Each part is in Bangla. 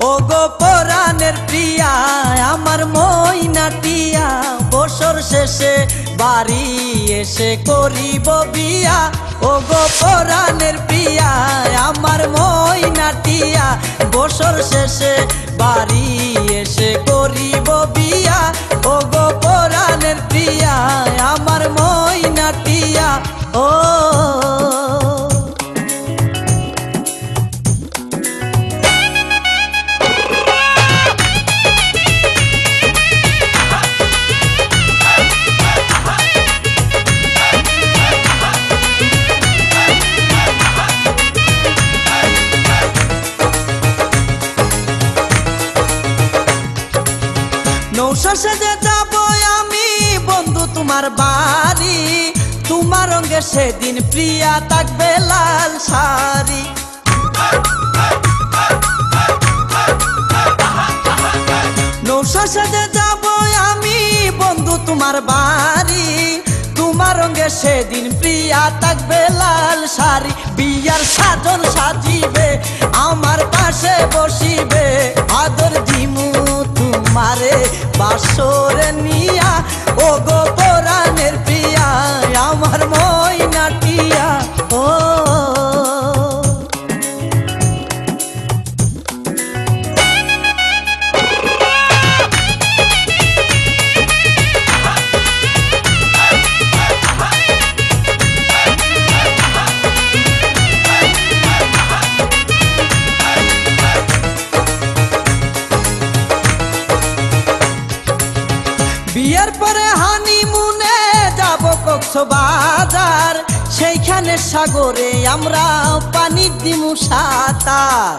ও গো পরাণের প্রিয়া আমার ময়নাটিয়া বছর শেষে বাড়ি এসে করিব বিয়া ও গো পরাণের প্রিয়া আমার ময়নাটিয়া বছর শেষে বাড়ি এসে করিব বিয়া ও গো পরাণের প্রিয়া আমার ময়নাটিয়া ও নৌশা সেজে যাব আমি বন্ধু তোমার বাড়ি তোমার রঙে সেদিন প্রিয়া থাকবে লাল শাড়ি নৌশা সেজে যাব আমি বন্ধু তোমার বাড়ি তোমার রঙে সেদিন প্রিয়া থাকবে লাল শাড়ি বিয়ার সাজন সাজিবে আমার পাশে বসিবে আদর দিমু তোমারে বাসরে নিয়া ও গো পরাণের প্রিয়া আমার ময়নাটিয়া ও বিয়ের পরে হানিমুনে যাব কক্সবাজার সেইখানে সাগরে আমরা পানি দিমু সাঁতার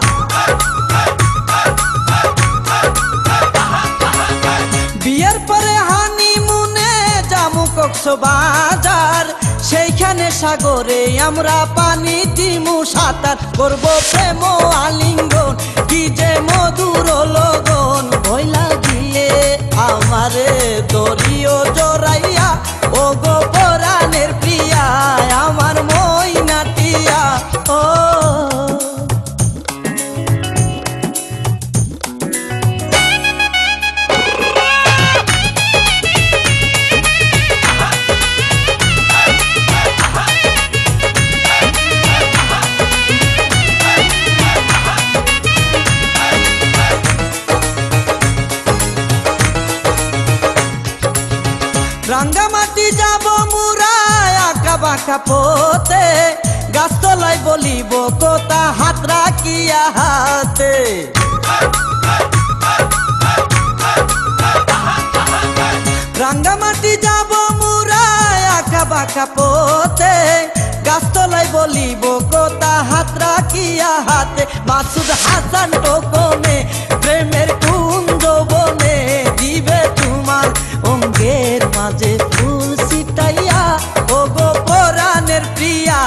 বিয়ের পরে হানিমুনে যাব কক্সবাজার সেইখানে সাগরে আমরা পানি দিমু সাঁতার করবো প্রেম আলিঙ্গন কি যে মধুর লগন ভয় লাগিলে আমারে দরিও জড়াইয়া ও গো পরাণের প্রিয়া আমার ময়নাটিয়া ও রাঙ্গামাটি যাব মুরা আঁকা বাঁকা পথে গাছতলায় বলিব কথা হাত রাখিয়া হাতে রাঙ্গামাটি যাব মুরা আঁকা বাঁকা পথে গাছতলায় বলিব কথা হাত রাখিয়া হাতে মাসুদ হাসান টোকনে প্রেমের কুঞ্জ বনে দিবে তোমার অঙ্গের মাঝে ফুল ছিটাইয়া ও গো পরাণের প্রিয়া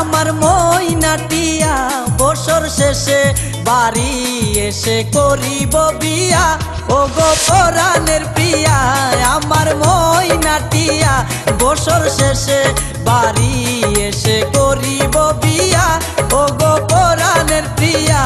আমার ময়নাটিয়া বছর শেষে বাড়ি এসে করিব বিয়া ও গো পরাণের প্রিয়া আমার ময়নাটিয়া বছর শেষে বাড়ি এসে করিব বিয়া ও গো পরাণের প্রিয়া